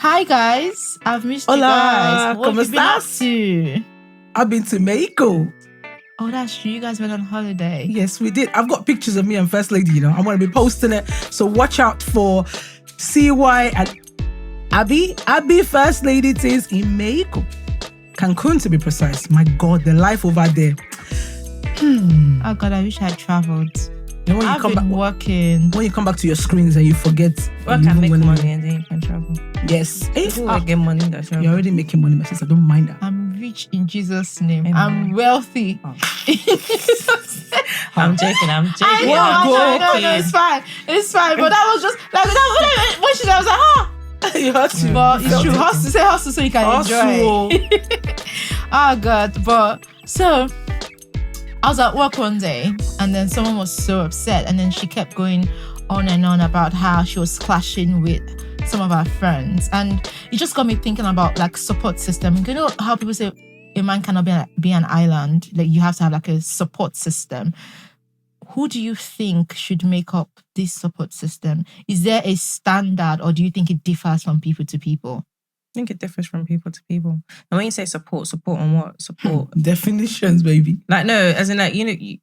Hi guys, I've missed you Hola, guys. What ¿cómo have you been up estás? to? I've been to Mexico. Oh, that's true. You guys went on holiday. Yes, we did. I've got pictures of me and First Lady, I'm going to be posting it. So watch out for CY and Abby. Abby First Lady is in Mexico. Cancun to be precise. My God, the life over there. Oh God, I wish I had traveled. You know, when you I've come been back, working. when you come back to your screens and you forget. Work you and make went- money and then you can travel. Yes. People will get money that travel. You're already making money, my sister. Don't mind that. I'm rich in Jesus' name. Amen. I'm wealthy. Oh. In Jesus' name. I'm joking. I I'm know, joking. no, it's fine. It's fine. But that was just like that. When she said, I was like, You have to. But it's true. Hustle so you can enjoy. Oh God. But so I was at work one day and then someone was so upset and then she kept going on and on about how she was clashing with some of our friends. And it just got me thinking about like support system. You know how people say a man cannot be an island? Like you have to have like a support system. Who do you think should make up this support system? Is there a standard or do you think it differs from people to people? I think it differs from people to people. And when you say support on what? Support. Definitions, baby. Like, no, as in like,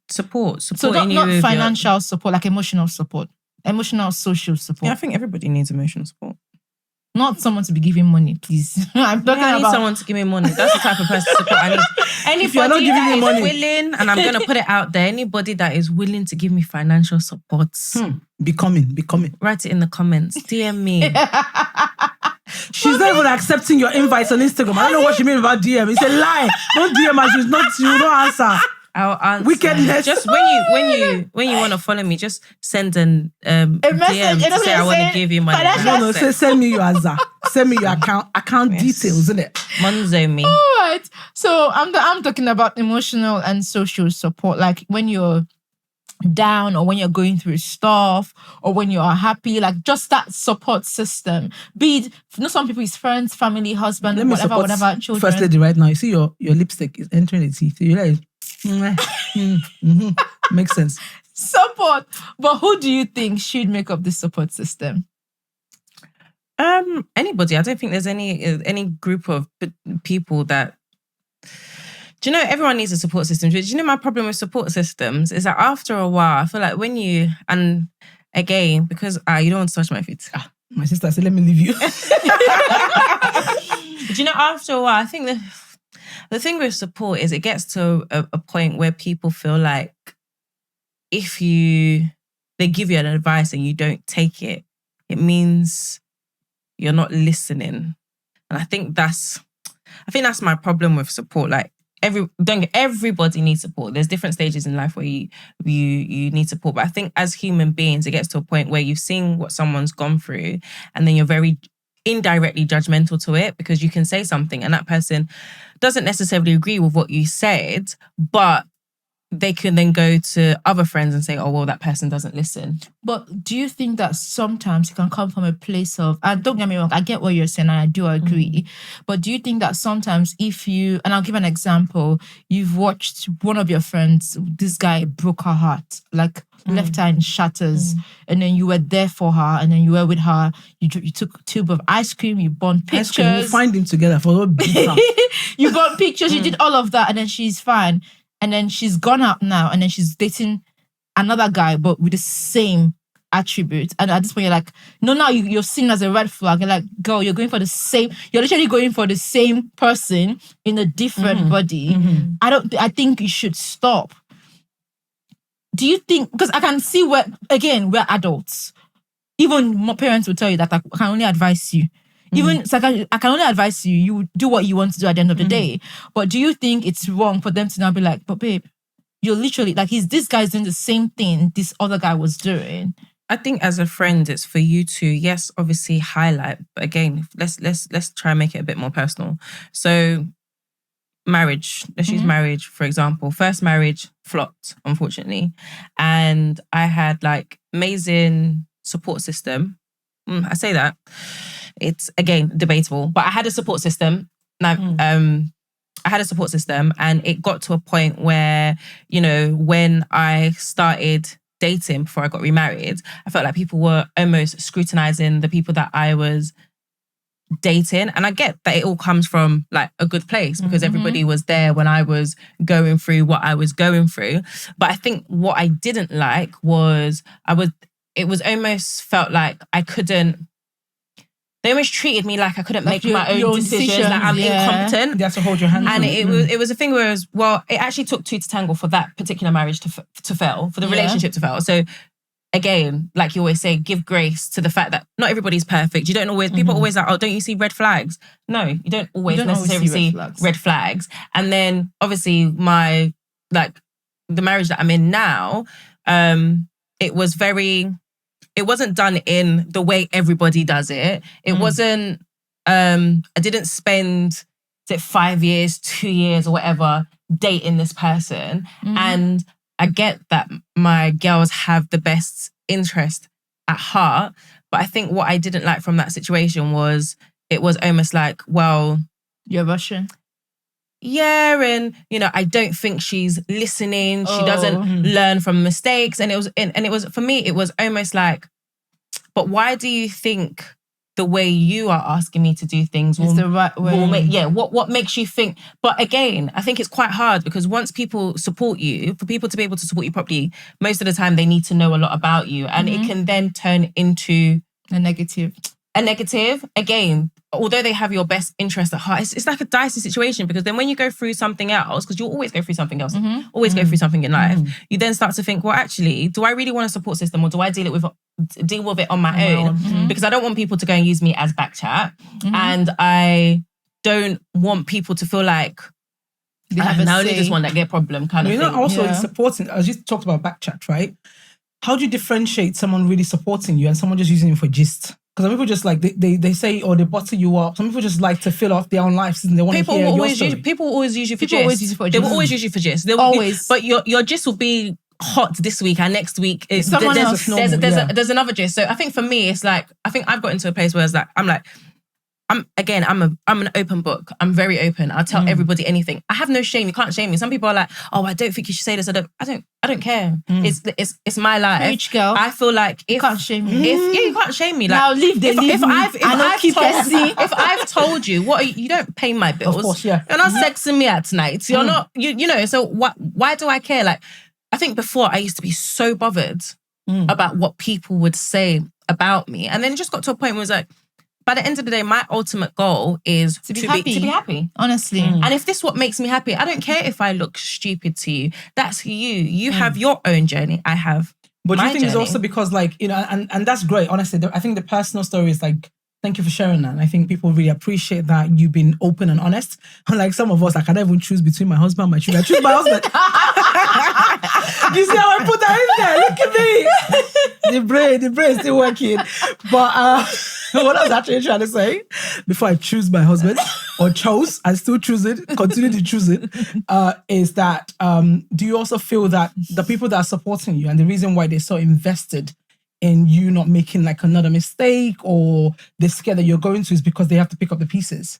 support. So not financial support, like emotional support. Emotional, social support. Yeah, I think everybody needs emotional support. Not someone to be giving money, please. I'm talking I need about someone to give me money. That's the type of person support I need. If you're not Anybody giving that me is money- willing, and I'm going to put it out there, anybody that is willing to give me financial support, Be coming. write it in the comments. DM me. She's not even accepting your invites on Instagram. I don't know what she means about DM. It's a lie. Don't DM her. She will not answer. I'll answer. Wickedness. Just when you want to follow me, just send an DM message, to say I want to give you money. financial- No, send me your Azza. Send me your account Yes. details, isn't it? Monzo me. All right. So I'm talking about emotional and social support. Like when you're down or when you're going through stuff or when you are happy, like just that support system. Be it, some people is friends, family, husband, Let me support whatever, children. First Lady right now. You see your lipstick is entering the teeth. You're like, makes sense. Support. But who do you think should make up this support system? Anybody. I don't think there's any group of people that. Do you know everyone needs a support system? Do you know my problem with support systems is that after a while, I feel like when you and again because you don't want to touch my feet. My sister said, let me leave you. Do you know after a while, I think the thing with support is it gets to a point where people feel like if they give you an advice and you don't take it, it means you're not listening. And I think that's my problem with support. Like everybody needs support. There's different stages in life where you need support. But I think as human beings, it gets to a point where you've seen what someone's gone through and then you're very indirectly judgmental to it because you can say something and that person doesn't necessarily agree with what you said, but they can then go to other friends and say, oh, well, that person doesn't listen. But do you think that sometimes it can come from a place of, and don't get me wrong, I get what you're saying and I do agree, but do you think that sometimes and I'll give an example, you've watched one of your friends, this guy broke her heart, like left her in shatters, and then you were there for her and then you were with her, you took a tube of ice cream, you burned pictures. We'll find him together for what beat her. You burned pictures, you did all of that and then she's fine. And then she's gone out now and then she's dating another guy, but with the same attributes. And at this point, you're like, no, now you're seen as a red flag. You're like, girl, you're literally going for the same person in a different body. I think you should stop. Do you think, because I can see we're adults. Even my parents will tell you that I can only advise you. Even so I can only advise you, you do what you want to do at the end of the day. But do you think it's wrong for them to now be like, but babe, you're literally like this guy's doing the same thing this other guy was doing? I think as a friend, it's for you to, yes, obviously highlight, but again, let's try and make it a bit more personal. So marriage, let's use marriage, for example. First marriage flopped, unfortunately. And I had like amazing support system. I say that. It's, again, debatable. But I had a support system. Now, I had a support system and it got to a point where, when I started dating before I got remarried, I felt like people were almost scrutinizing the people that I was dating. And I get that it all comes from like a good place because everybody was there when I was going through what I was going through. But I think what I didn't like was it was almost felt like I couldn't. They almost treated me like I couldn't make my own decisions, like I'm incompetent. They have to hold your hand. And it was a thing where it actually took two to tangle for that particular marriage to fail, for the relationship to fail. So again, like you always say, give grace to the fact that not everybody's perfect. You don't always, people always like, oh, don't you see red flags? No, you don't always necessarily see red flags. And then obviously the marriage that I'm in now, it wasn't done in the way everybody does it. It wasn't, I didn't spend 5 years, 2 years or whatever dating this person. And I get that my girls have the best interest at heart. But I think what I didn't like from that situation was, it was almost like, well... You're Russian? Yeah, and I don't think she's listening. She doesn't learn from mistakes, and it was for me. It was almost like, but why do you think the way you are asking me to do things is the right way? What makes you think? But again, I think it's quite hard because once people support you, for people to be able to support you properly, most of the time they need to know a lot about you, and it can then turn into a negative. Again, although they have your best interest at heart, it's like a dicey situation because then when you go through something else, because you'll always go through something else, always go through something in life, you then start to think, well, actually, do I really want a support system, or do I deal with it on my own? Because I don't want people to go and use me as back chat, and I don't want people to feel like now only this one that get problem kind of thing. Also in supporting, as you talked about back chat, right? How do you differentiate someone really supporting you and someone just using you for gist? Because some people just like, they say, or they bottle you up. Some people just like to fill off their own lives and they want to hear your story. People always use you for gist. They will always use you for gist. But your gist will be hot this week and next week there's another gist. So I think for me, it's like, I think I've got into a place where it's like, I'm an open book. I'm very open. I'll tell everybody anything. I have no shame. You can't shame me. Some people are like, oh, I don't think you should say this. I don't care. It's my life. Preach, girl. I feel like you can't shame me. You can't shame me. Like, now leave me. If I've told you you don't pay my bills. Of course, yeah. You're not sexing me at night. You're not. So why do I care? Like, I think before I used to be so bothered about what people would say about me, and then it just got to a point where it was like, by the end of the day, my ultimate goal is to be happy. Honestly. And if this is what makes me happy, I don't care if I look stupid to you. That's you. You have your own journey. I have But my do you think journey. it's also because and that's great, honestly. I think the personal story is like, thank you for sharing that. And I think people really appreciate that you've been open and honest. Unlike some of us, I can't even choose between my husband and my children. I choose my husband. You see how I put that in there? Look at me. The brain is still working. But what I was actually trying to say, before I choose my husband, or chose, I still choose it, continue to choose it, is that do you also feel that the people that are supporting you and the reason why they're so invested in you not making like another mistake or they're scared that you're going to is because they have to pick up the pieces?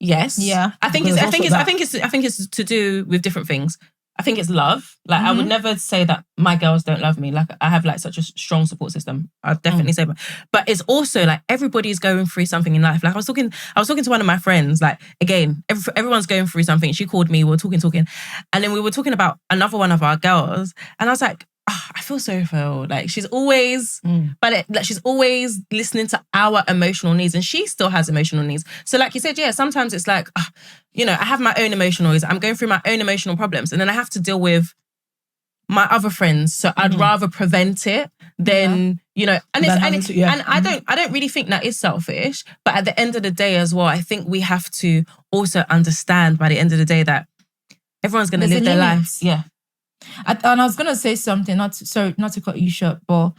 Yes. Yeah. I think it's to do with different things. I think it's love. Like I would never say that my girls don't love me. Like I have like such a strong support system. I'd definitely say that. But it's also like everybody's going through something in life. Like I was talking to one of my friends, like again, everyone's going through something. She called me, we were talking. And then we were talking about another one of our girls. And I was like, I feel so for her. Like she's always, she's always listening to our emotional needs, and she still has emotional needs. So, like you said, yeah, sometimes it's like, I have my own emotional needs. I'm going through my own emotional problems, and then I have to deal with my other friends. So I'd rather prevent it than and I don't really think that is selfish. But at the end of the day, as well, I think we have to also understand by the end of the day that everyone's going to live their lives. Yeah. And I was going to say something, not to cut you short, but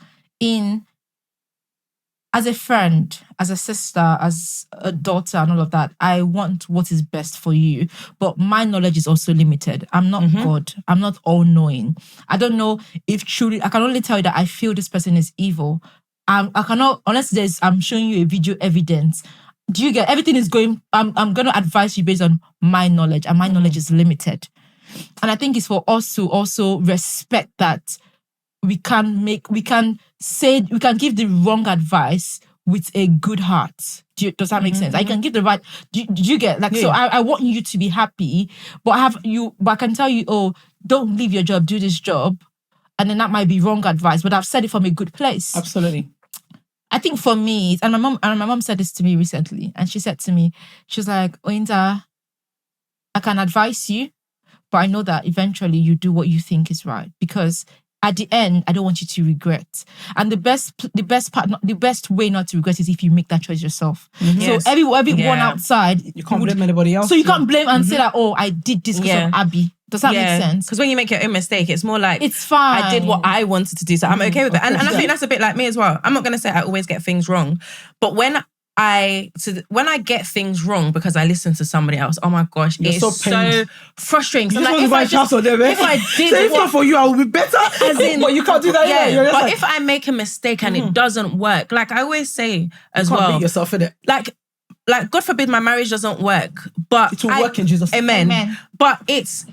as a friend, as a sister, as a daughter and all of that, I want what is best for you. But my knowledge is also limited. I'm not God. I'm not all-knowing. I don't know if truly, I can only tell you that I feel this person is evil. I cannot, unless I'm showing you a video evidence. Do you get, everything is going, I'm going to advise you based on my knowledge, and my knowledge is limited. And I think it's for us to also respect that we can give the wrong advice with a good heart. Does that make sense? I can give the right. Do you get like? So I want you to be happy, but I can tell you, oh, don't leave your job, do this job, and then that might be wrong advice. But I've said it from a good place. Absolutely. I think for me, and my mom said this to me recently, and she said to me, she was like, Oinda, I can advise you, but I know that eventually you do what you think is right, because at the end, I don't want you to regret. And the best way not to regret is if you make that choice yourself. So everyone outside, you can't blame anybody else. So you can't blame and say that, oh, I did this because of Abby. Does that make sense? Because when you make your own mistake, it's more like, it's fine. I did what I wanted to do, so I'm okay with it. And I think that's a bit like me as well. I'm not going to say I always get things wrong, but when I get things wrong because I listen to somebody else, oh my gosh, it's so frustrating. You just want to if I did say it's not for you, I will be better. But you can't do that. Yeah. But if I make a mistake and it doesn't work, like I always say as well, beat yourself in it. Like God forbid my marriage doesn't work, but it will work in Jesus' name. Amen. But it's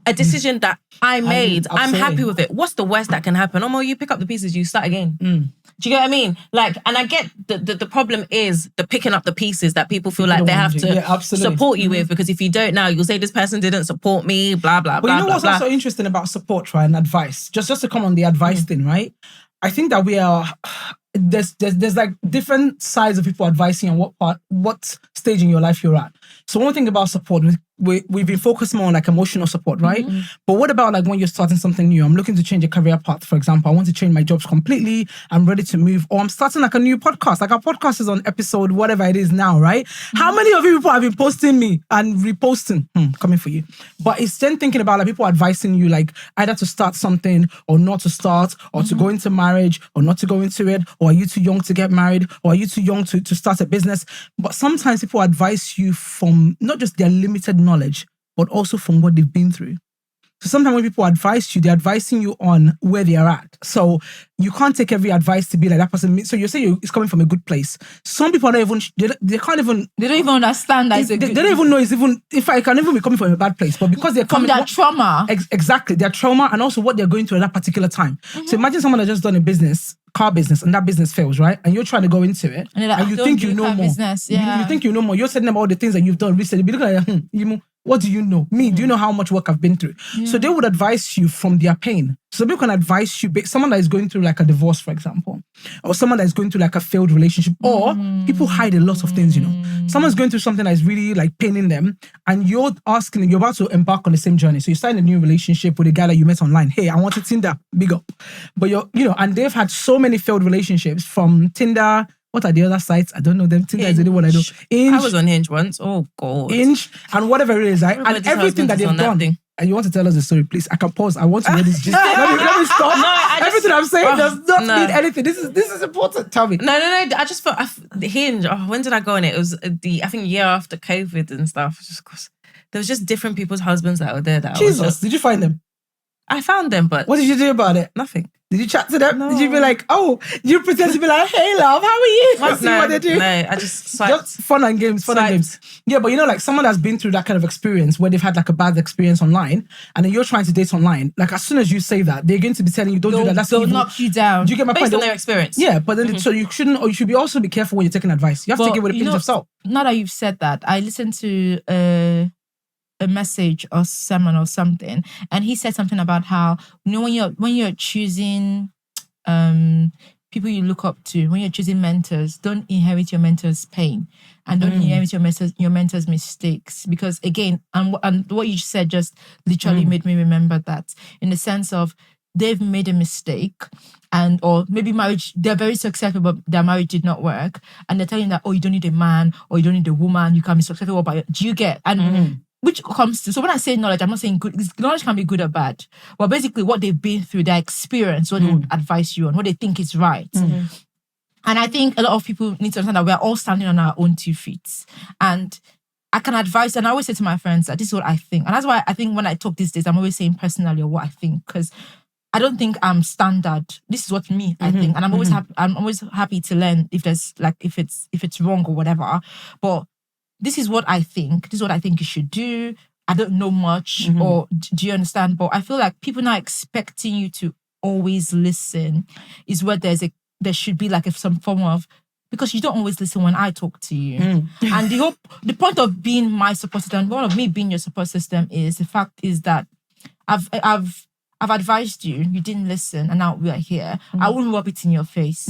a decision that I made. I'm happy with it. What's the worst that can happen? Oh, you pick up the pieces, you start again. Do you get what I mean? Like, and I get the problem is the picking up the pieces that people feel like they have to support you with, because if you don't now, you'll say this person didn't support me, blah, blah, blah. But you know what's also interesting about support, right, and advice? Just to come on the advice thing, right? I think that we are... There's like different sides of people advising on what stage in your life you're at. So one thing about support, we've been focused more on like emotional support, right? But what about like when you're starting something new? I'm looking to change a career path, for example. I want to change my jobs completely. I'm ready to move. Or I'm starting like a new podcast. Like our podcast is on episode whatever it is now, right? How many of you people have been posting me and reposting? Coming for you. But it's then thinking about like people advising you like either to start something or not to start, or to go into marriage or not to go into it, or are you too young to get married, or are you too young to start a business? But sometimes people advise you from not just their limited knowledge, but also from what they've been through. So sometimes when people advise you, they're advising you on where they are at. So you can't take every advice to be like that person. So you say it's coming from a good place. Some people don't even, they don't even understand that they don't even know it's even, in fact, it can even be coming from a bad place. But because they're coming from their trauma. Exactly. Their trauma and also what they're going through at that particular time. So imagine someone that just done a business, car business, and that business fails, right? And you're trying to go into it, and you think you know more. Business, you think you know more. You're telling them all the things that you've done recently. Be looking like, what do you know? Me, do you know how much work I've been through? So they would advise you from their pain. So people can advise you, someone that is going through like a divorce, for example, or someone that is going through like a failed relationship, or people hide a lot of things, Someone's going through something that is really like paining them, and you're about to embark on the same journey. So you start a new relationship with a guy that you met online. Hey, I want to Tinder, big up. But and they've had so many failed relationships from Tinder. What are the other sites? I don't know them. Tinder is the only one I know. Hinge. I was on Hinge once. Oh, God. Hinge and whatever it is, right? And everything that they've done. And you want to tell us the story, please? I can pause. I want to know this. Let me stop. Everything I'm saying does not mean anything. This is important. Tell me. No. I just thought the Hinge. Oh, when did I go on it? It was I think year after COVID and stuff. There was just different people's husbands that were there. Did you find them? I found them, but what did you do about it? Nothing. Did you chat to them? No. Did you be like, did you pretend to be like, hey love, how are you? Let's see what they do. No, I just swiped. Just fun and games. Yeah, but like someone that's been through that kind of experience where they've had like a bad experience online, and then you're trying to date online, like as soon as you say that, they're going to be telling you, don't do that. They'll knock you down. Do you get my point? Based on their experience. Yeah, but then so you shouldn't, or you should also be careful when you're taking advice. You have to take it with a pinch of salt. Now that you've said that, I listened to a message or sermon or something, and he said something about how when you're choosing people you look up to, when you're choosing mentors, don't inherit your mentor's pain, and don't inherit your mentor's mistakes, because again, and what you said just literally made me remember that, in the sense of they've made a mistake, or maybe marriage, they're very successful, but their marriage did not work, and they're telling that, you don't need a man or you don't need a woman, you can be successful by do you get? And which comes to, so when I say knowledge, I'm not saying good, knowledge can be good or bad. But basically what they've been through, their experience, what they would advise you on, what they think is right. And I think a lot of people need to understand that we're all standing on our own 2 feet. And I can advise, and I always say to my friends that this is what I think. And that's why I think when I talk these days, I'm always saying personally what I think, because I don't think I'm standard. This is what I think. And I'm always happy to learn if there's like, if it's wrong or whatever. But this is what I think. This is what I think you should do. I don't know much, or do you understand? But I feel like people now expecting you to always listen is where there should be like some form of because you don't always listen when I talk to you. And the point of being my support system, one of me being your support system is the fact is that I've advised you, you didn't listen, and now we are here. I wouldn't rub it in your face.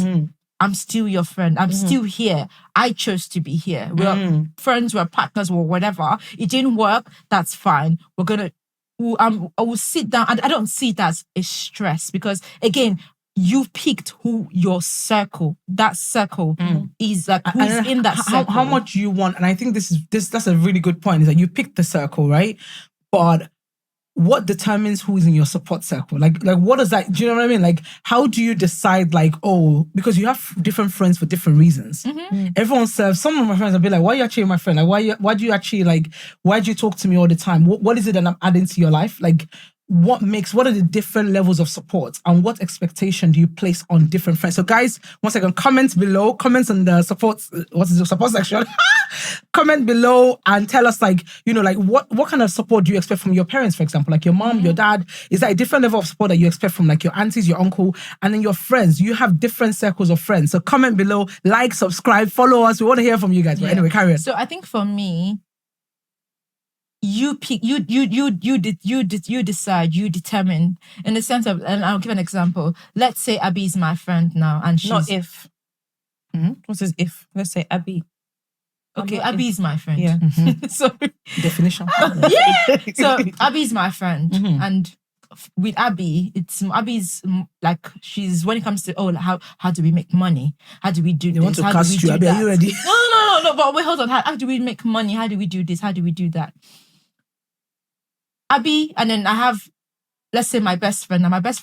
I'm still your friend. I'm still here. I chose to be here. We're friends, we're partners, or whatever. It didn't work. That's fine. I will sit down. I don't see it as a stress because, again, you picked who your circle, that circle is like, who's in that circle. How much you want. And I think that's a really good point, is that you picked the circle, right? But what determines who is in your support circle? Like what does that, do you know what I mean? Like, how do you decide, like, because you have different friends for different reasons. Everyone serves, some of my friends will be like, why are you actually my friend? Like, why do you actually, like, why do you talk to me all the time? What is it that I'm adding to your life? Like, what are the different levels of support, and what expectation do you place on different friends? So guys, once again, comments below, comments on the support section. Comment below and tell us, like, you know, like what kind of support do you expect from your parents, for example, like your mom, your dad? Is that a different level of support that you expect from like your aunties, your uncle, and then your friends? You have different circles of friends. So comment below, like, subscribe, follow us. We want to hear from you guys. But anyway, carry on. So I think for me, you pick, you decide, you determine, in the sense of, and I'll give an example. Let's say Abby is my friend now, and she's not if. What is if? Let's say Abby. Okay, Abby is my friend. Yeah. So definition. So Abby is my friend, and with Abby, Abby's like, she's, when it comes to how do we make money? How do we do They this? want to How cast do we you. do Abby, that? are you ready? No. But wait, hold on. How do we make money? How do we do this? How do we do that? Abby, and then I have, let's say, my best friend. And my best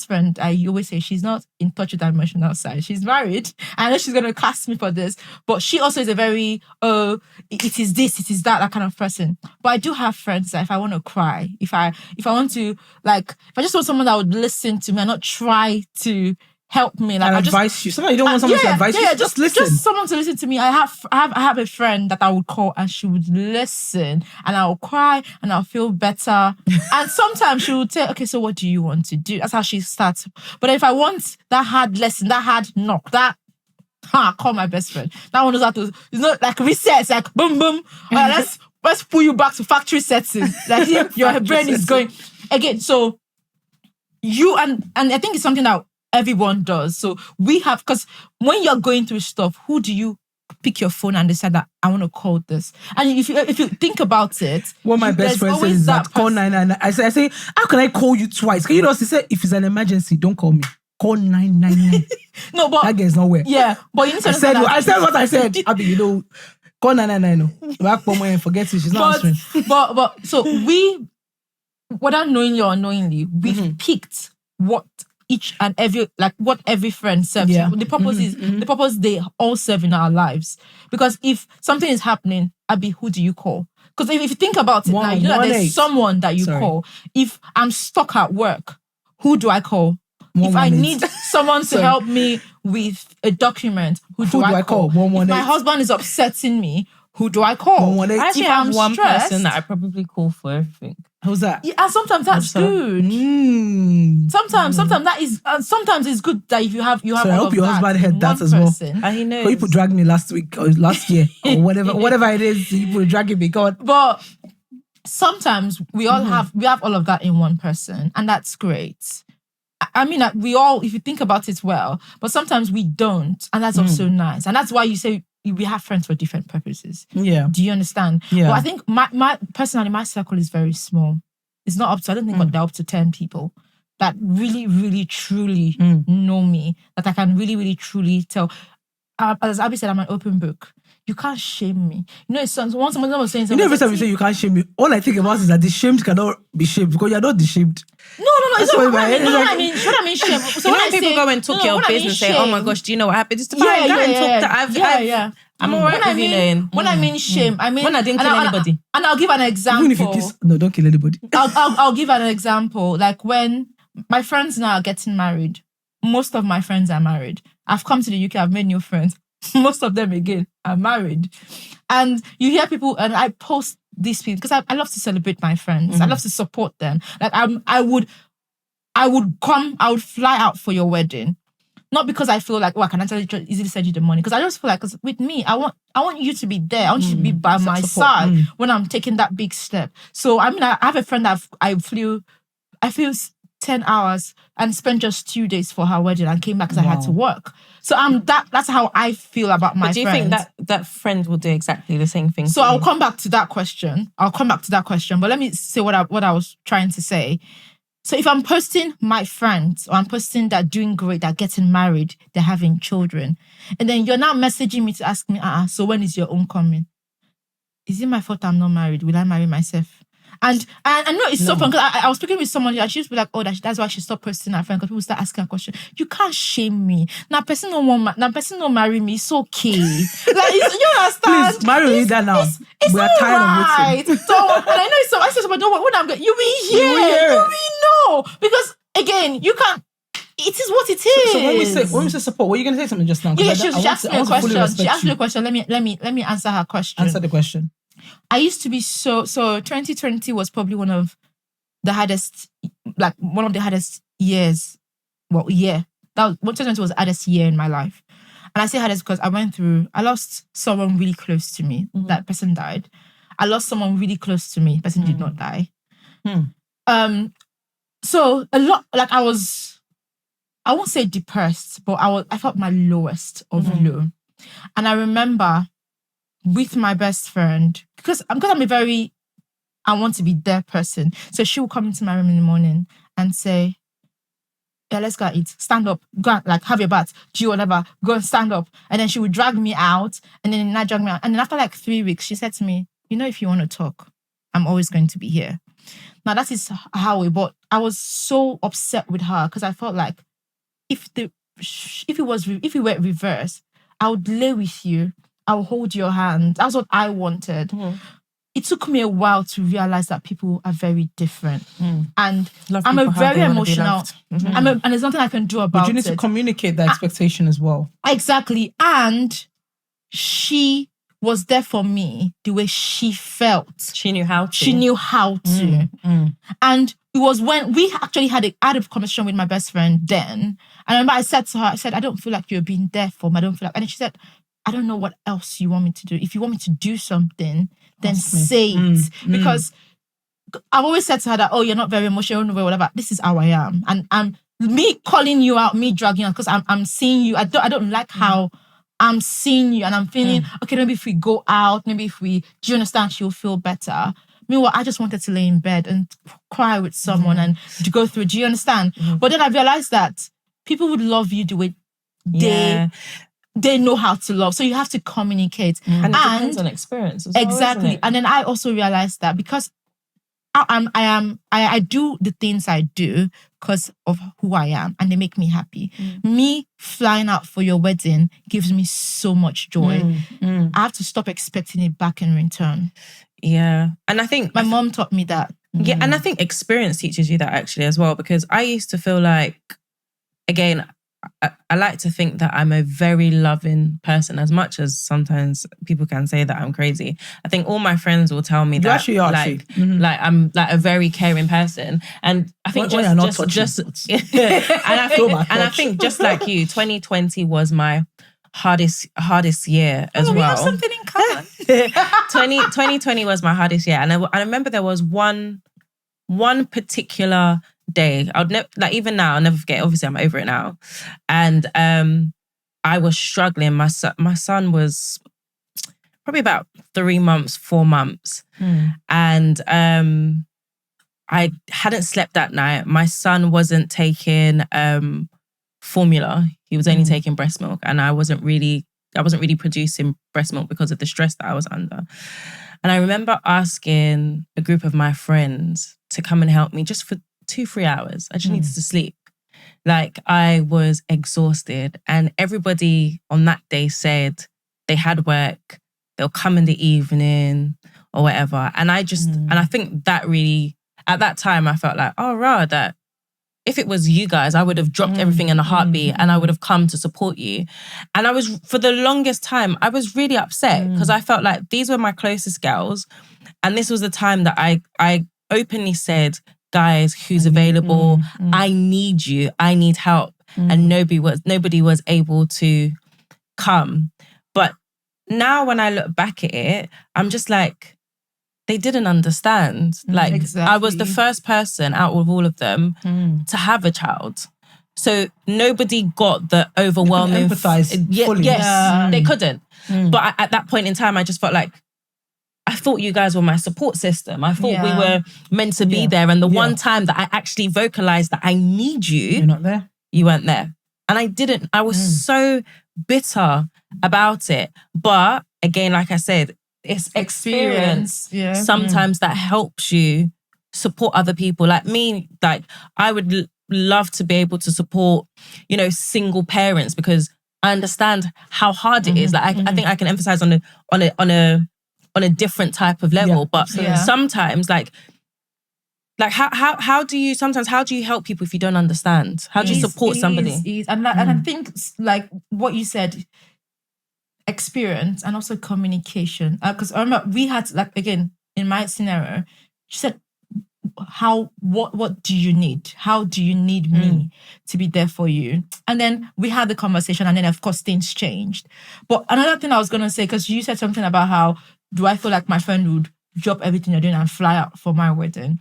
friend, I always say she's not in touch with her emotional side. She's married. I know she's going to cast me for this, but she also is a very, it is this, it is that kind of person. But I do have friends that if I want to cry, if I want to, like, if I just want someone that would listen to me and not try to help me, like, and advise you. Sometimes you don't want someone to advise you. Just listen. Just someone to listen to me. I have a friend that I would call, and she would listen, and I'll cry, and I'll feel better. And sometimes she would say, "Okay, so what do you want to do?" That's how she starts. But if I want that hard lesson, that hard knock, call my best friend. That one knows how to. It's not like reset. It's like boom, boom. Let's pull you back to factory setting. Like your brain is going again. So you and I think it's something that everyone does. So we have, because when you're going through stuff, who do you pick your phone and decide that I want to call this? And if you think about it, what my best friend says is that call 999. I say, how can I call you twice? Can you know, she said, if it's an emergency, don't call me. Call 999. No, but that guy's nowhere. Yeah, but you need to I said what I said. Abby, you know, call 999. Back home and forget it. She's not answering. But so we, whether knowingly or unknowingly, we've picked what each and every, like, what every friend serves. Yeah. The purpose is the purpose they all serve in our lives. Because if something is happening, Abby, who do you call? Because if you think about it now, you know that there's someone that you call. If I'm stuck at work, who do I call? If I need someone to help me with a document, who do I call? If my husband is upsetting me, who do I call? I actually have one person that I probably call for everything. Who's that? Yeah, and sometimes that's good. Sometimes that is. Sometimes it's good that if you have. So I hope your husband heard that as well. And he knows. People dragged me last week or last year or whatever it is. People dragging me. God. But sometimes we all have all of that in one person, and that's great. I mean, we all, if you think about it well, but sometimes we don't, and that's also nice, and that's why you say we have friends for different purposes. Yeah. Do you understand? Yeah. But I think my personally, my circle is very small. It's not up to, I don't think they're up to 10 people that really, really, truly know me, that I can really, really, truly tell. As Abby said, I'm an open book. You can't shame me. You know, once someone was saying something. You know, every time you say you can't shame me, all I think about is that the shamed cannot be shamed because you're not the shamed. No. It's not what I mean. What I mean, shame. So when people go and talk your business, say, "Oh my gosh, do you know what happened?" Just to go and talk that. I'm alright with you knowing. When I mean shame, I mean when I didn't kill anybody. And I'll give an example. Even if you kiss, no, don't kill anybody. I'll give an example. Like when my friends now are getting married, most of my friends are married. I've come to the UK. I've made new friends. Most of them again are married, and you hear people, and I post these people because I love to celebrate my friends. I love to support them. Like I would fly out for your wedding. Not because I feel like, I can actually just easily send you the money. Because I just feel like, 'cause with me, I want you to be there. I want you to be by my side when I'm taking that big step. So I mean, I have a friend that I flew 10 hours and spent just 2 days for her wedding and came back because I had to work. So that's how I feel about my friends. Do you think that friend will do exactly the same thing? So I'll come back to that question. But let me say what I was trying to say. So if I'm posting my friends, or I'm posting that doing great, that getting married, they're having children, and then you're now messaging me to ask me, so when is your own coming? Is it my fault I'm not married? Will I marry myself? And I know it's so fun because I was speaking with someone, and she used to be like, that's why she stopped posting her friend, because people start asking her question. You can't shame me. Now person don't marry me. It's okay. Like, you understand? Please marry me that now. We are tired of waiting. So when I know it's so, I say somebody, don't when I'm going, you will hear. You will know. Because again, you can't. It is what it is. So when we say support, were you going to say something just now? Yeah, she asked me a question. She asked me a question. Let me answer her question. Answer the question. I used to be so 2020 was probably one of the hardest years. Well, yeah. 2020 was the hardest year in my life. And I say hardest because I lost someone really close to me. Mm-hmm. That person died. I lost someone really close to me. The person did not die. So a lot, like I won't say depressed, but I felt my lowest of low. And I remember with my best friend, because I'm a very, I want to be there person. So she will come into my room in the morning and say, yeah, let's go eat. Stand up. Go like have your bath. Do whatever. Go and stand up. And then she would drag me out. And then not drag me out. And then after like 3 weeks, she said to me, if you want to talk, I'm always going to be here. Now that is how but I was so upset with her because I felt like if it were reversed, I would lay with you. I will hold your hand. That's what I wanted. It took me a while to realize that people are very different. And I'm a very emotional. And there's nothing I can do about it. But you need to communicate that expectation as well. Exactly. And she was there for me the way she felt. She knew how to. And it was when we actually had a conversation with my best friend then. And I remember I said to her, I don't feel like you're being there for me. I don't feel like... And then she said, I don't know what else you want me to do. If you want me to do something, then say it. Because I've always said to her that, you're not very emotional, whatever. This is how I am. And me calling you out, me dragging you out, because I'm seeing you. I don't like how I'm seeing you and I'm feeling, okay, maybe if we go out, do you understand, she'll feel better. Meanwhile, I just wanted to lay in bed and cry with someone and to go through, do you understand? But then I realized that people would love you the way they know how to love. So you have to communicate. And it depends on experience as well, exactly. Isn't it? And then I also realized that because I do the things I do because of who I am and they make me happy. Me flying out for your wedding gives me so much joy. I have to stop expecting it back in return. Yeah. And I think my mom taught me that. Yeah. And I think experience teaches you that actually as well, because I used to feel like, again, I like to think that I'm a very loving person, as much as sometimes people can say that I'm crazy. I think all my friends will tell me that actually are, like I'm like a very caring person. And I think and I think just like you, 2020 was my hardest year as well. We have something in common. 2020 was my hardest year. And I remember there was one particular day, even now, I'll never forget. Obviously, I'm over it now. And I was struggling. My son was probably about 3 months, 4 months. And I hadn't slept that night. My son wasn't taking formula. He was only taking breast milk. And I wasn't really producing breast milk because of the stress that I was under. And I remember asking a group of my friends to come and help me just for 2-3 hours. I just needed to sleep. Like, I was exhausted. And everybody on that day said they had work, they'll come in the evening or whatever. And I think that really, at that time, I felt like, that if it was you guys, I would have dropped everything in a heartbeat and I would have come to support you. And I was, for the longest time, I was really upset because I felt like these were my closest girls. And this was the time that I openly said, guys, who's available? I need you. I need help. and nobody was able to come. But now when I look back at it, I'm just like, they didn't understand. Like, Exactly. I was the first person out of all of them to have a child. So nobody got the overwhelming... empathize fully. Yes, they couldn't. But at that point in time, I just felt like, I thought you guys were my support system. I thought we were meant to be there. And the one time that I actually vocalized that I need you... You're not there. You weren't there. And I didn't. I was so bitter about it. But again, like I said, it's experience sometimes that helps you support other people. Like me, like I would love to be able to support, single parents, because I understand how hard it is. Like I think I can emphasize on a different type of level. But sometimes like how do you help people if you don't understand? How do you support somebody? And I think like what you said, experience and also communication. Because I remember we had, like, again, in my scenario, she said, what do you need? How do you need me to be there for you? And then we had the conversation, and then of course things changed. But another thing I was going to say, because you said something about how, do I feel like my friend would drop everything you're doing and fly out for my wedding?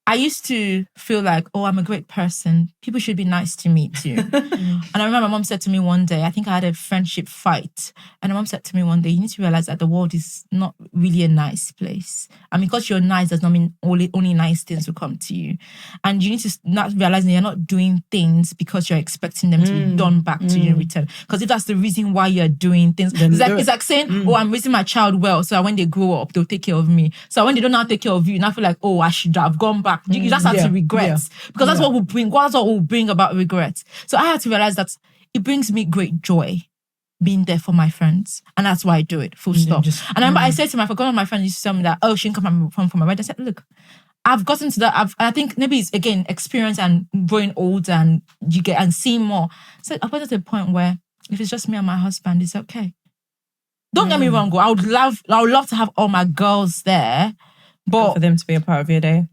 I used to feel like, oh, I'm a great person. People should be nice to me too. And I remember my mom said to me one day, I think I had a friendship fight. And my mom said to me one day, you need to realize that the world is not really a nice place. And because you're nice does not mean only nice things will come to you. And you need to not realize that you're not doing things because you're expecting them to be done back to you in return. Because if that's the reason why you're doing things, it's like saying, oh, I'm raising my child well, so that when they grow up, they'll take care of me. So when they don't now take care of you, now feel like, oh, I should have gone back. You just have to regret. Because that's what will bring about regret. So I had to realize that it brings me great joy being there for my friends. And that's why I do it, full stop. And I remember I said to one of my friends used to tell me that, oh, she didn't come from my wedding. I said, look, I've gotten to that. I think maybe it's, again, experience and growing older and you get and seeing more. So I've gotten to the point where if it's just me and my husband, it's okay. Don't get me wrong, I would love to have all my girls there. But for them to be a part of your day.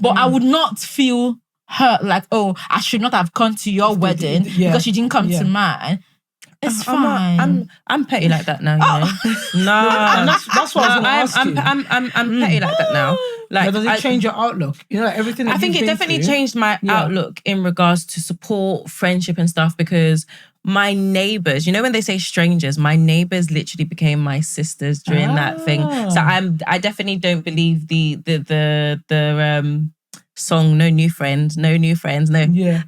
But I would not feel hurt like, oh, I should not have come to your wedding because you didn't come to mine. It's fine. I'm petty like that now, you know. No, that's what I was going to ask you. I'm petty like that now. Like, but does it change your outlook? Everything. I think it definitely changed my outlook in regards to support, friendship, and stuff. Because my neighbors, when they say strangers, my neighbors literally became my sisters during that thing. So I definitely don't believe the song "No New Friends." No.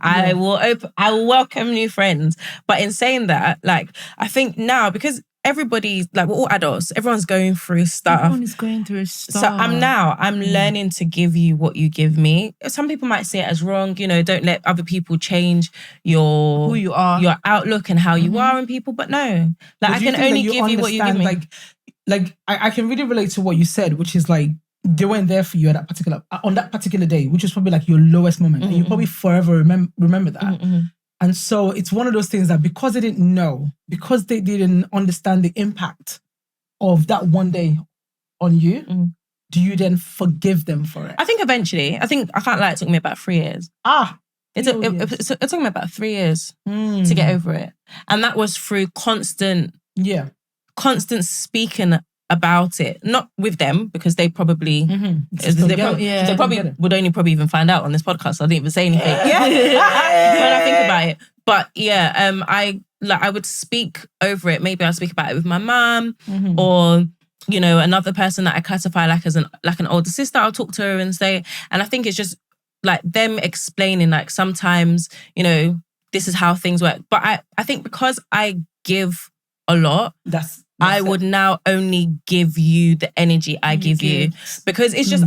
I will welcome new friends. But in saying that, like, I think now, because everybody's like, we're all adults, everyone's going through stuff. Everyone is going through stuff. So I'm learning to give you what you give me. Some people might see it as wrong, don't let other people change who you are, your outlook and how you are in people. But no, like, I can only give you what you give me. Like I can really relate to what you said, which is like, they weren't there for you on that particular day, which is probably like your lowest moment. And you probably forever remember that. And so it's one of those things that because they didn't know, because they didn't understand the impact of that one day on you, do you then forgive them for it? I think eventually. I can't lie, it took me about 3 years. It took me about 3 years to get over it. And that was through constant speaking about it, not with them, because they probably they probably would only probably even find out on this podcast. So I didn't even say anything. When I think about it, but I would speak over it. Maybe I'll speak about it with my mom or another person that I classify like as an older sister. I'll talk to her and say, and I think it's just like them explaining, like, sometimes this is how things work. But I think because I give a lot, I would now only give you the energy I give you, because it's just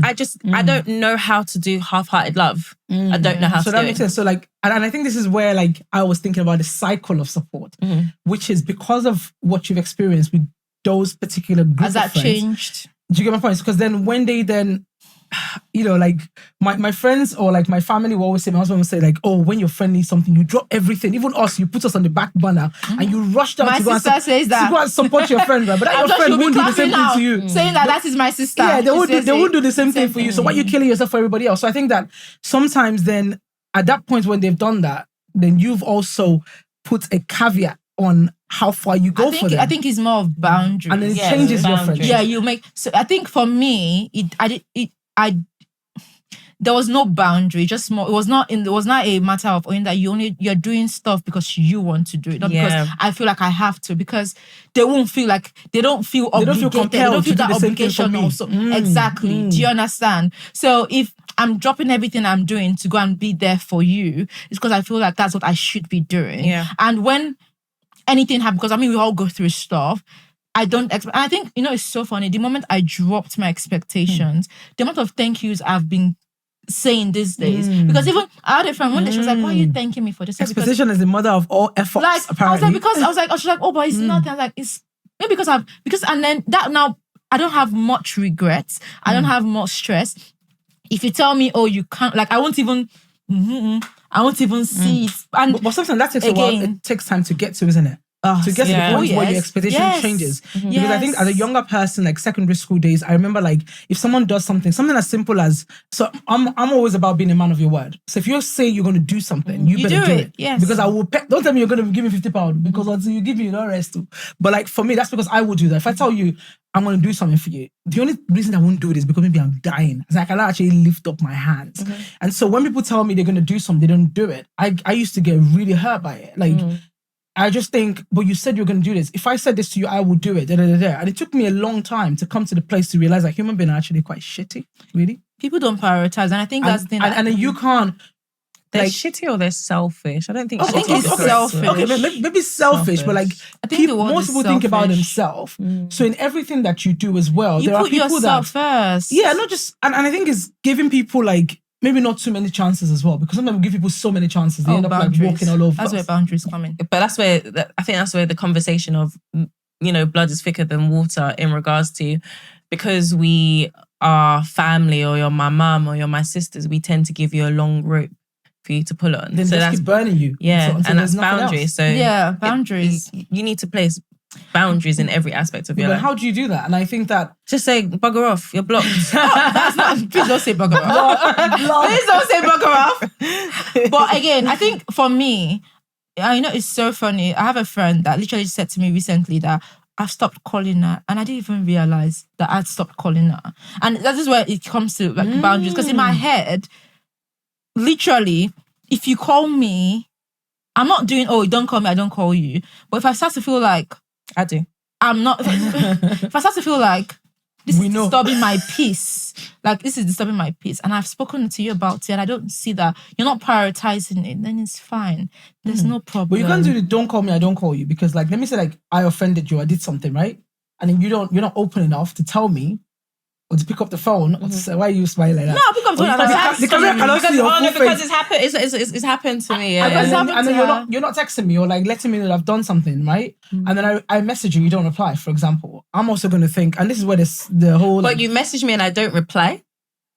I don't know how to do half-hearted love. I don't know how to do it. So that makes sense. So like, and I think this is where like I was thinking about the cycle of support, which is because of what you've experienced with those particular groups. Has that changed? Do you get my point? Because then when they like my friends or like my family will always say, my husband will say like, oh, when your friend needs something, you drop everything. Even us, you put us on the back burner and you rush down to go and support your friend, right? But that your friend won't do the same thing to you. Saying that is my sister. Yeah, they won't do the same thing for you. So why are you killing yourself for everybody else? So I think that sometimes then at that point when they've done that, then you've also put a caveat on how far you go for them. I think it's more of boundaries. And then it changes your friendship. Yeah, you make... So I think for me, there was no boundary, just more. It was not a matter of that you're doing stuff because you want to do it, not because I feel like I have to, because they don't feel obligated. They don't feel that obligation also. Exactly. Do you understand? So if I'm dropping everything I'm doing to go and be there for you, it's because I feel like that's what I should be doing. Yeah. And when anything happens, because we all go through stuff, I don't expect. I think, it's so funny. The moment I dropped my expectations, the amount of thank yous I've been saying these days, because even I had a friend one day, she was like, "Why are you thanking me for this?" Exposition is the mother of all efforts. Like, apparently, I was like, she's like, "Oh, but it's nothing." I was like, "It's maybe because and then that now I don't have much regrets. I don't have much stress. If you tell me, oh, you can't, like, I won't even see it." And but sometimes that takes a while. It takes time to get to, isn't it? To get to the point where your expectation changes. Because I think as a younger person, like secondary school days, I remember like if someone does something as simple as, so I'm always about being a man of your word. So if you say you're going to do something, you better do it. Yes. Because I will don't tell me you're going to give me £50 because until you give me, the rest too. But like for me, that's because I will do that. If I tell you I'm going to do something for you, the only reason I won't do it is because maybe I'm dying. It's like I cannot actually lift up my hands. And so when people tell me they're going to do something, they don't do it. I used to get really hurt by it. Like, I just think, but you said you're going to do this. If I said this to you, I will do it. And it took me a long time to come to the place to realize that human beings are actually quite shitty, really. People don't prioritize. And I think that's the thing. And then you can't. They're shitty or they're selfish. I don't think. I think it's selfish. Okay, maybe selfish, but like I think most people think about themselves. So in everything that you do as well, you there are put people yourself that first. Yeah, not just and I think it's giving people like maybe not too many chances as well, because sometimes we give people so many chances, they end up like walking all over. That's where boundaries come in. But that's where I think that's where the conversation of blood is thicker than water in regards to, because we are family or you're my mum or you're my sisters, we tend to give you a long rope for you to pull on. Then so that's burning you. Yeah, and that's boundaries. So yeah, boundaries. You need to place boundaries in every aspect of your life. How do you do that? And I think that just say bugger off. You're blocked. That's not. Please don't say bugger off. Please don't say bugger off. But again, I think for me, it's so funny. I have a friend that literally said to me recently that I've stopped calling her, and I didn't even realize that I'd stopped calling her. And that is where it comes to like boundaries. Because in my head, literally, if you call me, I'm not doing, oh, don't call me, I don't call you. But if I start to feel like I do. I'm not. If I start to feel like this is disturbing my peace, and I've spoken to you about it, and I don't see that you're not prioritizing it, then it's fine. There's no problem. But you can't do the don't call me, I don't call you, because like let me say like I offended you, I did something, right? And then you're not open enough to tell me or to pick up the phone or to say, why are you smiling like that? No, pick up the phone. The camera cannot see your full because face. it's happened. It's happened to me. Yeah. And then you're not texting me or like letting me know that I've done something, right? And then I message you don't reply, for example. I'm also going to think, and this is where the whole. But you message me and I don't reply.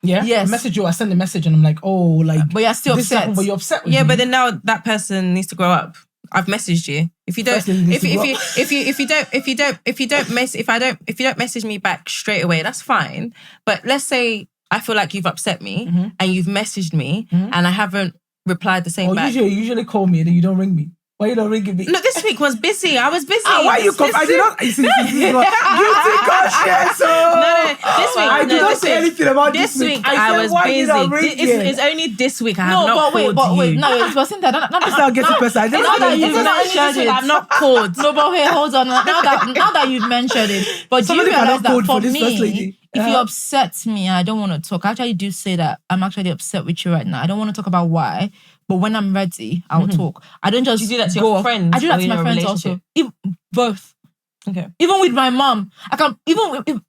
Yeah. Yes. I message you. I send a message and I'm like, oh, like. But you're still upset. But you're upset with me. Yeah, but then now that person needs to grow up. I've messaged you. If you don't message me back straight away, that's fine. But let's say I feel like you've upset me and you've messaged me and I haven't replied the same back. You usually call me and then you don't ring me. Why you not ringing me? No, this week was busy. I was busy. Why you come? I did not. You see, guilty conscience. No, this week. I did not say anything about this week. I was busy. It's only this week I have not called you. No, but wait. No, it wasn't that. I'll get to person. I I've not called. No, but wait, hold on. Now that you've mentioned it, but do you realize that for me, if you upset me and I don't want to talk, I actually do say that I'm actually upset with you right now. I don't want to talk about why. But when I'm ready, I'll talk. I don't just. You do that to your friends? I do that to my friends also. Both. Okay. Even with my mom, I can.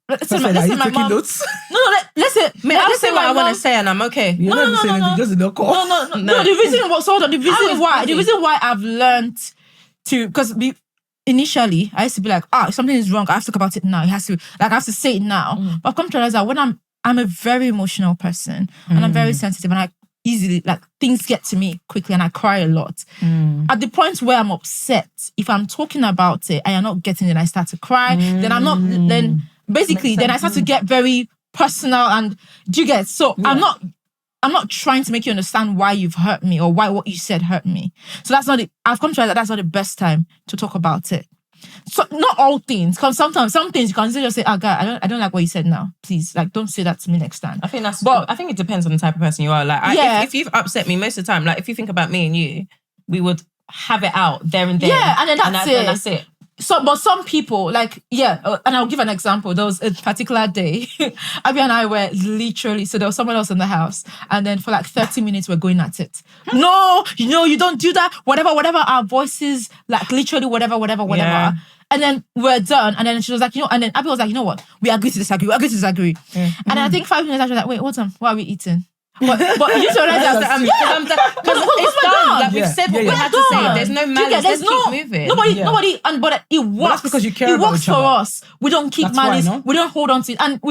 Let's say my mom. Notes? No. Let's say. I'll say what I want to say, and I'm okay. You're not saying anything. Just don't call. No. The reason why I've learned to, because initially I used to be like, if something is wrong, I have to talk about it now. I have to say it now. But I've come to realize that when I'm a very emotional person and I'm very sensitive, and I easily, like, things get to me quickly and I cry a lot. At the point where I'm upset, if I'm talking about it and you're not getting it, I start to cry, then I'm not, then basically, then I start to get very personal and do you get, so I'm not, I'm not trying to make you understand why you've hurt me or why what you said hurt me. So I've come to realize that that's not the best time to talk about it. So not all things, because sometimes some things you can just say, God, I don't like what you said now. Please, like, don't say that to me next time. I think I think it depends on the type of person you are. Like, if you've upset me most of the time, like if you think about me and you, we would have it out there and then. Yeah, and then that's it. So, but some people, like, and I'll give an example. There was a particular day, Abby and I were literally, so there was someone else in the house, and then for like 30 minutes, we're going at it. No, you don't do that. Whatever, our voices, like literally whatever. Yeah. And then we're done. And then she was like, and then Abby was like, you know what? We agree to disagree. Yeah. And then I think 5 minutes after that, wait, what are we eating? But you just realize that because it's done. Like we've said what we had to say. There's no malice. Let's keep moving. Nobody, but it works. But that's because you care it about works each other. for us. We don't keep That's malice. why, no? We don't hold on to it. And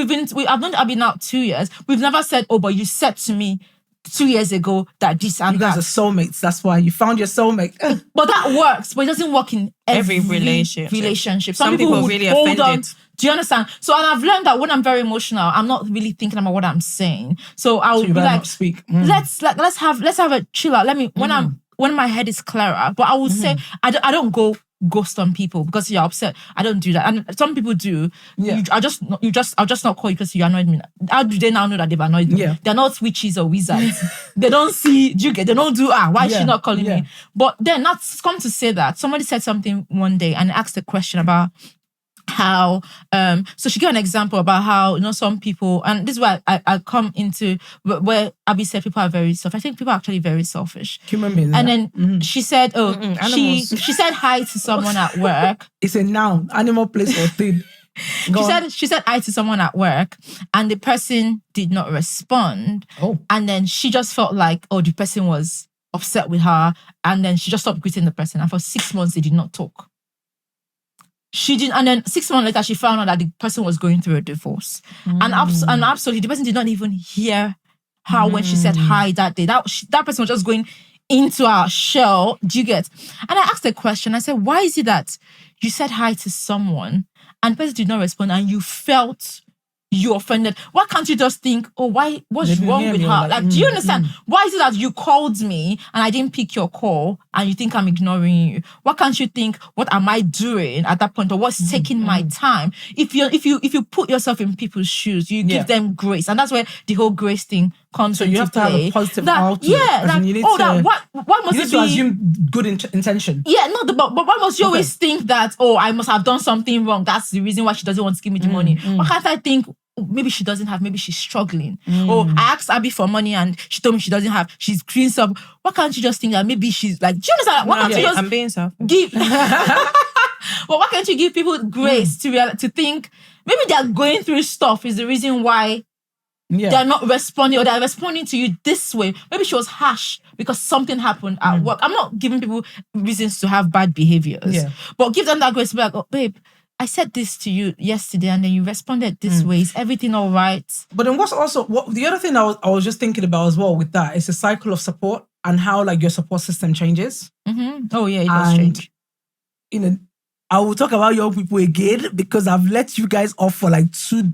I've known Abby now 2 years. We've never said, but you said to me 2 years ago that this and you guys that. are soulmates. That's why you found your soulmate. But that works. But it doesn't work in every relationship. Some people really hold offended. on. Do you understand? So, and I've learned that when I'm very emotional, I'm not really thinking about what I'm saying. So I'll be like, speak. let's have a chill out. When my head is clearer. But I will say I don't go ghost on people because you're upset. I don't do that. And some people do. Yeah. I'll just not call you because you annoyed me. How do they now know that they've annoyed me? Yeah. They're not witches or wizards. They don't see, they don't do, why is she not calling me? But then that's come to say that somebody said something one day and asked a question about how so she gave an example about how some people, and this is why I come into where Abby said people are very selfish. I think people are actually very selfish. Human beings. And then she said, she said hi to someone at work. It's a noun, animal, place, or thing. She said hi to someone at work, and the person did not respond. And then she just felt like the person was upset with her, and then she just stopped greeting the person. And for 6 months they did not talk. She didn't, and then 6 months later, she found out that the person was going through a divorce, and absolutely, the person did not even hear her when she said hi that day. That person was just going into our shell. Do you get? And I asked a question. I said, "Why is it that you said hi to someone and the person did not respond, and you felt you offended? Why can't you just think, what's wrong with her? Like, do you understand? Why is it that you called me and I didn't pick your call and you think I'm ignoring you? Why can't you think, what am I doing at that point, or what's taking my time? If you put yourself in people's shoes, you give them grace, and that's where the whole grace thing comes into play. So you have to have a positive outlook. Yeah, you need why must you need to assume good intention. Yeah, no, but why must you always think that, I must have done something wrong? That's the reason why she doesn't want to give me the money. Why can't I think, maybe she doesn't have, maybe she's struggling. Or I asked Abby for money and she told me she doesn't have, she's clean some. Why can't you just think that maybe she's like, do you understand? Why can't you just I'm being self. give? Well, why can't you give people grace to think maybe they're going through stuff is the reason why they're not responding, or they're responding to you this way. Maybe she was harsh because something happened at work. I'm not giving people reasons to have bad behaviors, but give them that grace to be like, babe, I said this to you yesterday and then you responded this way. Is everything all right? But then the other thing I was just thinking about as well with that is a cycle of support and how like your support system changes. Oh yeah, it does change. I will talk about young people again because I've let you guys off for like 2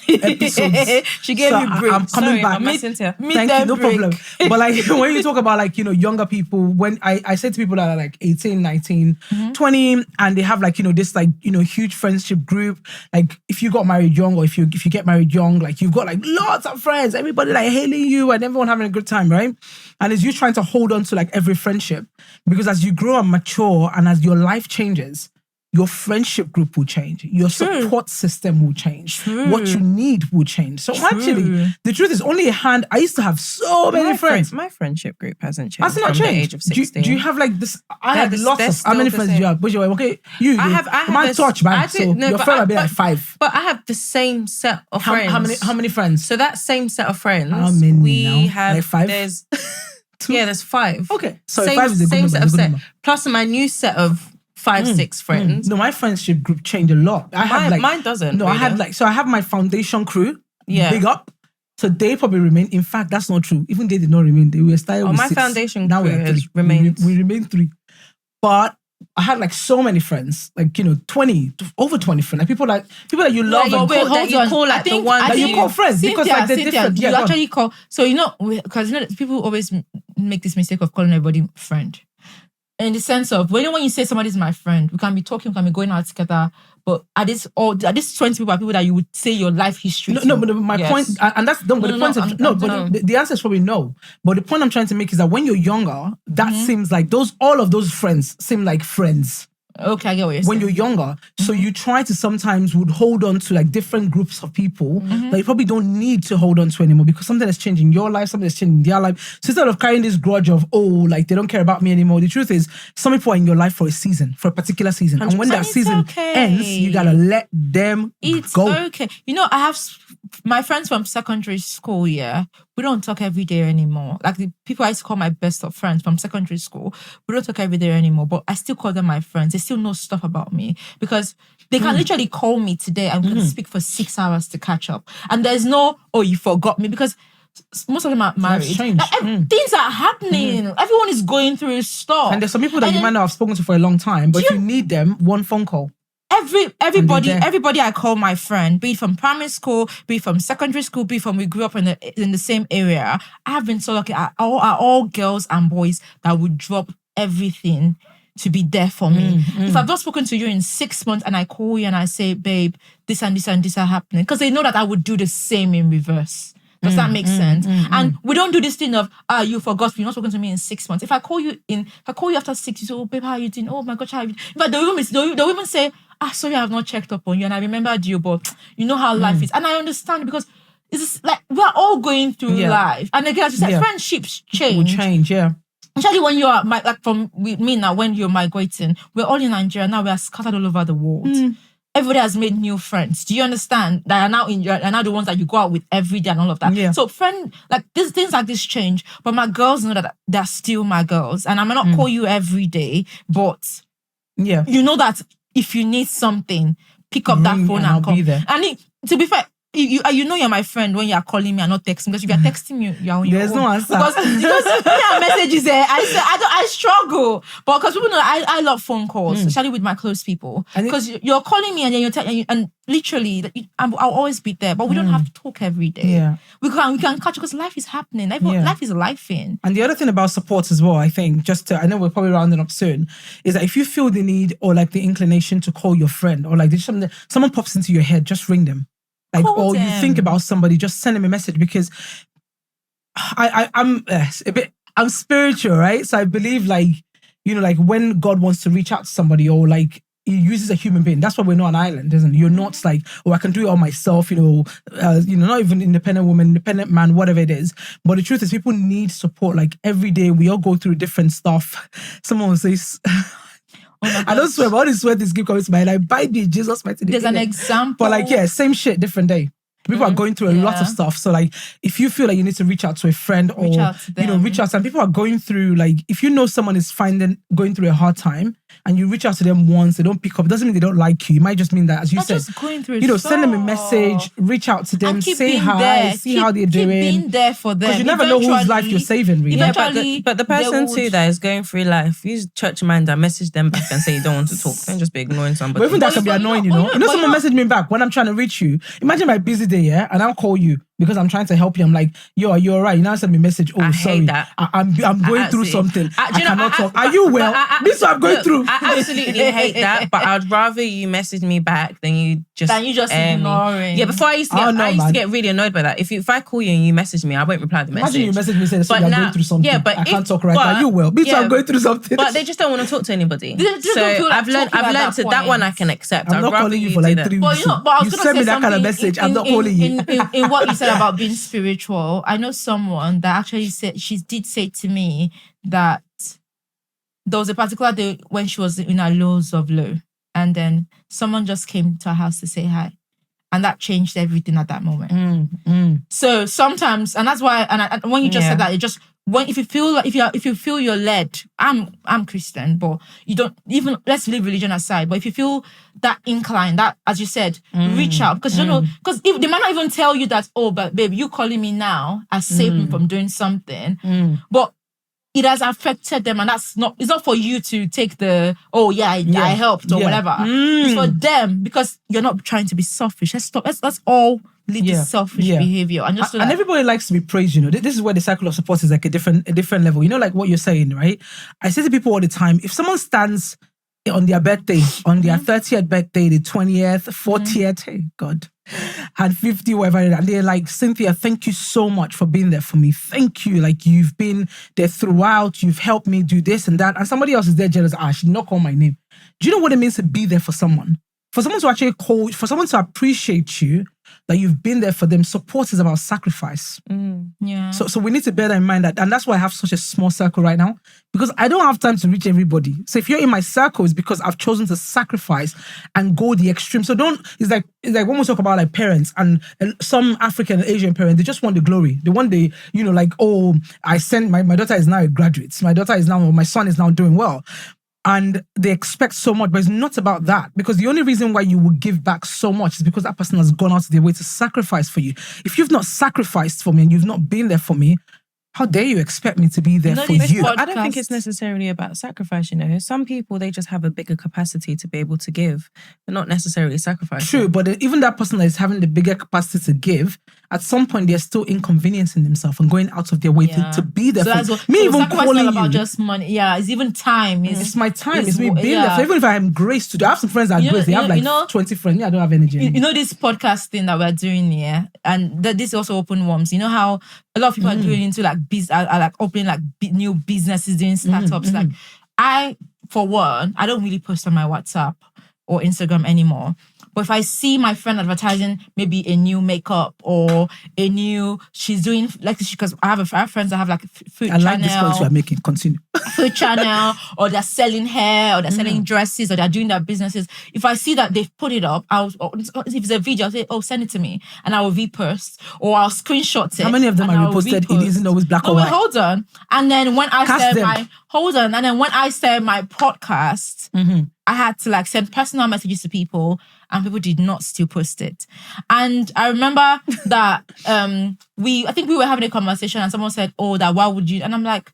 episodes. She gave me break. I'm coming back. Thank you, no problem. But like when you talk about like, younger people, when I say to people that are like 18, 19, 20, and they have like, this like, huge friendship group. Like if you got married young, or if you get married young, like you've got like lots of friends, everybody like hailing you and everyone having a good time, right? And it's you trying to hold on to like every friendship, because as you grow and mature and as your life changes, your friendship group will change. Your support system will change. What you need will change. So actually, the truth is only a hand. I used to have so many friends. My friendship group hasn't changed. Has it not from changed? The age of 16. Do you have like this? I had lots of. How many friends do you have? Okay, I have my touch, man. So your friend will be like 5. But I have the same set of friends. How many friends? So that same set of friends. How many we now? have like 5? There's 2? Yeah, there's 5. Okay, so 5 is a good number. Plus my new set of 5, 6 friends. No, my friendship group changed a lot. Mine doesn't. No, really. I have my foundation crew. Yeah. Big up. So they probably remain. In fact, that's not true. Even they did not remain. They were started with my 6. foundation Now crew we are 3. has remained. We remain 3. But I had like so many friends, like, 20, over 20 friends, like people that you love. You and call like the ones that you call friends because like they're different. You actually call, so because people always make this mistake of calling everybody friend. In the sense of when you say somebody's my friend, we can be talking, we can be going out together, but are these 20 people are people that you would say your life history to? No, but my point, and that's the point. The answer is probably no. But the point I'm trying to make is that when you're younger, that seems like all of those friends seem like friends. Okay, I get what you're saying. When you're younger, so you try to sometimes would hold on to like different groups of people that you probably don't need to hold on to anymore because something has changed in your life, something has changed in their life. So instead of carrying this grudge of, like they don't care about me anymore, the truth is some people are in your life for a particular season. And when that season ends, you gotta let them go. It's okay. I have my friends from secondary school, we don't talk every day anymore. Like the people I used to call my best of friends from secondary school, we don't talk every day anymore, but I still call them my friends. They still know stuff about me because they can literally call me today and we can speak for 6 hours to catch up. And there's no, you forgot me, because most of them are married. Things are happening. Everyone is going through stuff. And there's some people that you might not have spoken to for a long time, but if you need them, one phone call. Everybody I call my friend, be it from primary school, be it from secondary school, be it from we grew up in the same area. I have been so lucky. Are all girls and boys that would drop everything to be there for me. If I've not spoken to you in 6 months and I call you and I say, babe, this and this and this are happening, because they know that I would do the same in reverse. Does that make sense? And we don't do this thing of, you forgot, you've not spoken to me in 6 months. If I call you after 6, you say, oh, babe, how are you doing? Oh my gosh, how are you doing? But they'll even say, sorry, I have not checked up on you and I remembered you, but you know how life is. And I understand because it's like, we're all going through life. And again, as you said, friendships change. Will change, yeah. Especially when you are, with me now, when you're migrating, we're all in Nigeria now, we are scattered all over the world. Everybody has made new friends. Do you understand? That are now the ones that you go out with every day and all of that. Yeah. So things like this change, but my girls know that they're still my girls. And I may not call you every day, but you know that if you need something, pick up that phone and call. Be there. And to be fair, you know you're my friend when you're calling me and not texting, because if you're texting me, you're on your own. There's no answer. Because there are messages there. I struggle. But because people know I love phone calls, especially with my close people. Because you're calling me and then you're and literally I'll always be there. But we don't have to talk every day. Yeah. We can catch up because life is happening. Life is life-ing. And the other thing about support as well, I think, I know we're probably rounding up soon, is that if you feel the need or like the inclination to call your friend, or like someone pops into your head, just ring them. Like, or you think about somebody, just send them a message, because I'm spiritual, right? So I believe like when God wants to reach out to somebody, or like he uses a human being. That's why we're not an island, isn't it? You're not like, I can do it all myself, not even independent woman, independent man, whatever it is. But the truth is, people need support. Like every day we all go through different stuff. Someone will say, I don't swear, but all this sweat is keep coming to my head. Like, by the Jesus mighty name. There's an example. But like, same shit, different day. People are going through a lot of stuff. So like, if you feel like you need to reach out to a friend, or reach out to them. And people are going through, like, if you know someone is going through a hard time and you reach out to them once, they don't pick up, it doesn't mean they don't like you. It might just mean that, as you said, just going through send them a message, reach out to them, say hi, see how they're doing. Being there for them. Because you never know whose life you're saving, really. Yeah, but the person too that is going through life, use church minder, message them back and say you don't want to talk. Don't just be ignoring somebody. But even that can be annoying, someone messaged me back when I'm trying to reach you. Imagine my busy day, and I'll call you because I'm trying to help you. I'm like, yo, are you all right? You now send me a message. Oh, sorry. I'm going through something. I cannot talk. Are you well? This is what I'm going through. I absolutely hate that, but I'd rather you message me back than you just ignoring. Yeah, before I used to get really annoyed by that. If I call you and you message me, I won't reply the message. Imagine you message me saying, sorry, I'm going through something. Yeah, but I can't talk right now. Are you well? Me too, I'm going through something. But they just don't want to talk to anybody. So I've learned that one I can accept. I'm not calling you for like 3 weeks. You send me that kind of message, I'm not calling you. In what you said about being spiritual, I know someone that actually said, she did say to me that there was a particular day when she was in her lows of low, and then someone just came to her house to say hi, and that changed everything at that moment. So sometimes, and that's why, and when you just said that, it just, if you feel you're led, I'm Christian, but you don't even, let's leave religion aside, but if you feel that incline, that, as you said, reach out, because because if they might not even tell you that, oh, but babe, you calling me now has saved me from doing something, but it has affected them, and it's not for you to take the, I helped or whatever. It's for them, because you're not trying to be selfish. Let's all lead this selfish behavior. And just and everybody likes to be praised, This is where the cycle of support is like a different level. Like what you're saying, right? I say to people all the time, if someone stands on their birthday, on their 30th birthday, the 20th, 40th, hey God, and 50, whatever, and they're like, Cynthia, thank you so much for being there for me. Thank you. Like, you've been there throughout. You've helped me do this and that. And somebody else is there jealous. She did not call my name. Do you know what it means to be there for someone? For someone to actually call, for someone to appreciate you, that you've been there for them. Support is about sacrifice. So we need to bear that in mind, and that's why I have such a small circle right now, because I don't have time to reach everybody. So if you're in my circle, it's because I've chosen to sacrifice and go the extreme. So it's like when we talk about like parents, and some African and Asian parents, they just want the glory. They want the, I sent my daughter is now a graduate. My son is now doing well. And they expect so much, but it's not about that. Because the only reason why you will give back so much is because that person has gone out of their way to sacrifice for you. If you've not sacrificed for me and you've not been there for me, how dare you expect me to be there for you? I don't think it's necessarily about sacrifice, Some people, they just have a bigger capacity to be able to give. They're not necessarily sacrificing. True, but even that person that is having the bigger capacity to give, at some point they're still inconveniencing themselves and going out of their way to be there for you. Me even calling you. It's not about just money. Yeah, it's even time. It's my time. It's me being there. So even if I am grace to do, I have some friends that are grace. They have 20 friends. Me, I don't have energy anymore. This podcast thing that we're doing here, and this also open worms. You know how a lot of people are doing into like are like opening like new businesses, doing startups. Like I, for one, I don't really post on my WhatsApp or Instagram anymore. But if I see my friend advertising maybe a new makeup or she's doing like, because I have friends that have like food channel. I like this point you are making. Continue. Food channel, or they're selling hair, or they're selling dresses, or they're doing their businesses. If I see that they've put it up, if it's a video, I'll say, send it to me, and I will repost, or I'll screenshot it. How many of them are reposted? It isn't always black or white. Hold on. And then when I started my podcast, I had to like send personal messages to people, and people did not still post it. And I remember that I think we were having a conversation, and someone said, that why would you? And I'm like,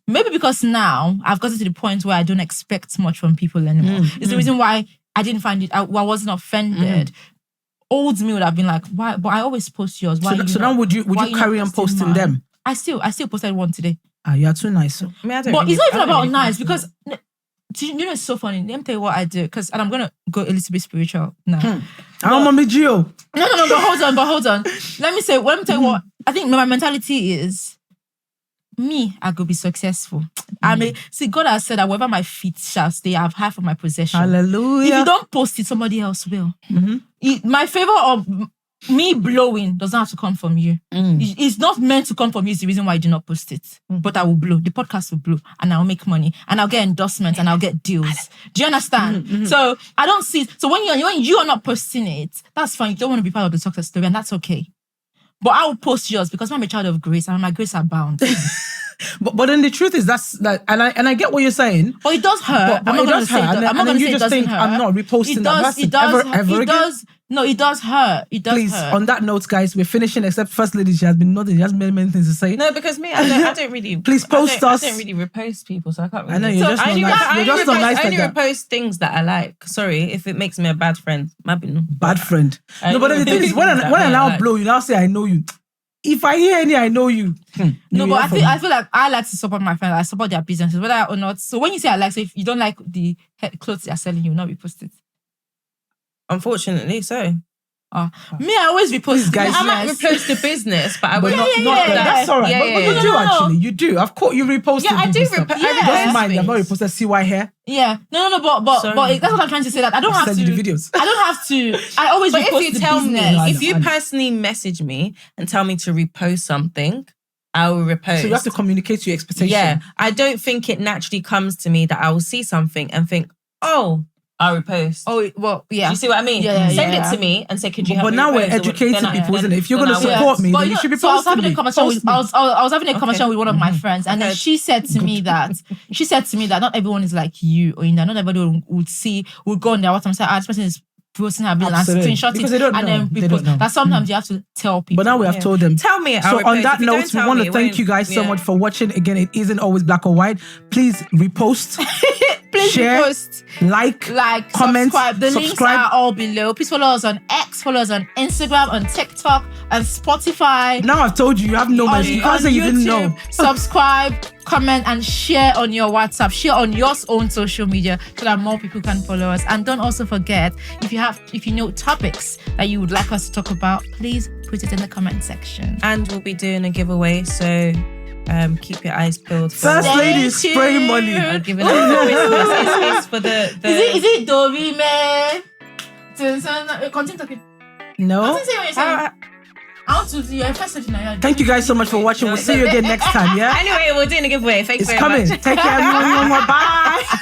maybe because now I've gotten to the point where I don't expect much from people anymore. It's the reason why I didn't find it, I wasn't offended. Old me would have been like, why? But I always post yours. Why? So now would you carry on posting them? I still posted one today. You are too nice. But it's not even about nice, because it's so funny. Let me tell you what I do, and I'm gonna go a little bit spiritual now. I'm a Gio. No, but hold on. Let me tell you what I think my mentality is. Me, I could be successful. See, God has said that wherever my feet shall stay, I have half of my possession. Hallelujah. If you don't post it, somebody else will. My favor of me blowing doesn't have to come from you. It's not meant to come from you. It's the reason why I do not post it. But I will blow. The podcast will blow, and I'll make money, and I'll get endorsements, and I'll get deals. Do you understand? So I don't see. So when you are not posting it, that's fine. You don't want to be part of the success story, and that's okay. But I will post yours because I'm a child of grace, and my grace abounds. But then the truth is and I get what you're saying. But it does hurt. But it does hurt. I'm not going to say it doesn't hurt. I'm not reposting that. It does. No, it does hurt. It does Please, hurt. on that note, guys, we're finishing. Except First Lady, she has been nodding. She has many things to say. No, because me, I don't really. Please post us. I don't really repost people, so I can't. Really. I know you're just not nice. You're just not nice. I only repost things that I like. Sorry if it makes me a bad friend. Bad friend. No, but the thing is, when I now blow, you now say I know you. If I hear any, I know you. No, but I feel like I like to support my friends. I support their businesses, whether or not. So when you say I like, so if you don't like the clothes they're selling, you will not repost it. Unfortunately, so. Me, I always repost guys. I might repost the business, but I will not. That's all right. But you do actually. You do. I've caught you reposting. Yeah, I do. Don't mind. I've not reposted CY hair. Yeah. No. But that's what I'm trying to say. That I don't have to. Send you the videos. I don't have to. I always. But repost if you the tell business. me, if you personally message me and tell me to repost something, I will repost. So you have to communicate your expectation. Yeah. I don't think it naturally comes to me that I will see something and think, I'll repost. Oh, well, yeah. Do you see what I mean? Yeah. Send it to me and say, could you help me? But now we're educating people, isn't it? If you're going to support me, then you should be posting me. I was having a conversation with one of my friends, and then she said to me that not everyone is like you, or not everybody would go on their WhatsApp and say, this person is posting her bill and Absolutely. screenshot Because it they don't and know. then They repost. don't know. That sometimes you have to tell people. But now we have told them. Tell me. So on that note, we want to thank you guys so much for watching. Again, it isn't always black or white. Please repost, Please share, repost, like, comment, subscribe. The links are all below. Please follow us on X, follow us on Instagram, on TikTok, on Spotify. Now I've told you, you have no money. You can't say you didn't know. Subscribe, comment, and share on your WhatsApp. Share on your own social media so that more people can follow us. And don't also forget, if you know topics that you would like us to talk about, please put it in the comment section. And we'll be doing a giveaway, so keep your eyes peeled. First lady is spraying money. I'm giving it's for the Is it Dorime? Continue talking. No. Continue saying what you're saying. I want to see your first session. Thank you guys so much for watching. We'll see you again next time. Yeah. Anyway, we're doing a giveaway. Thanks It's very coming. much. Take care. Bye.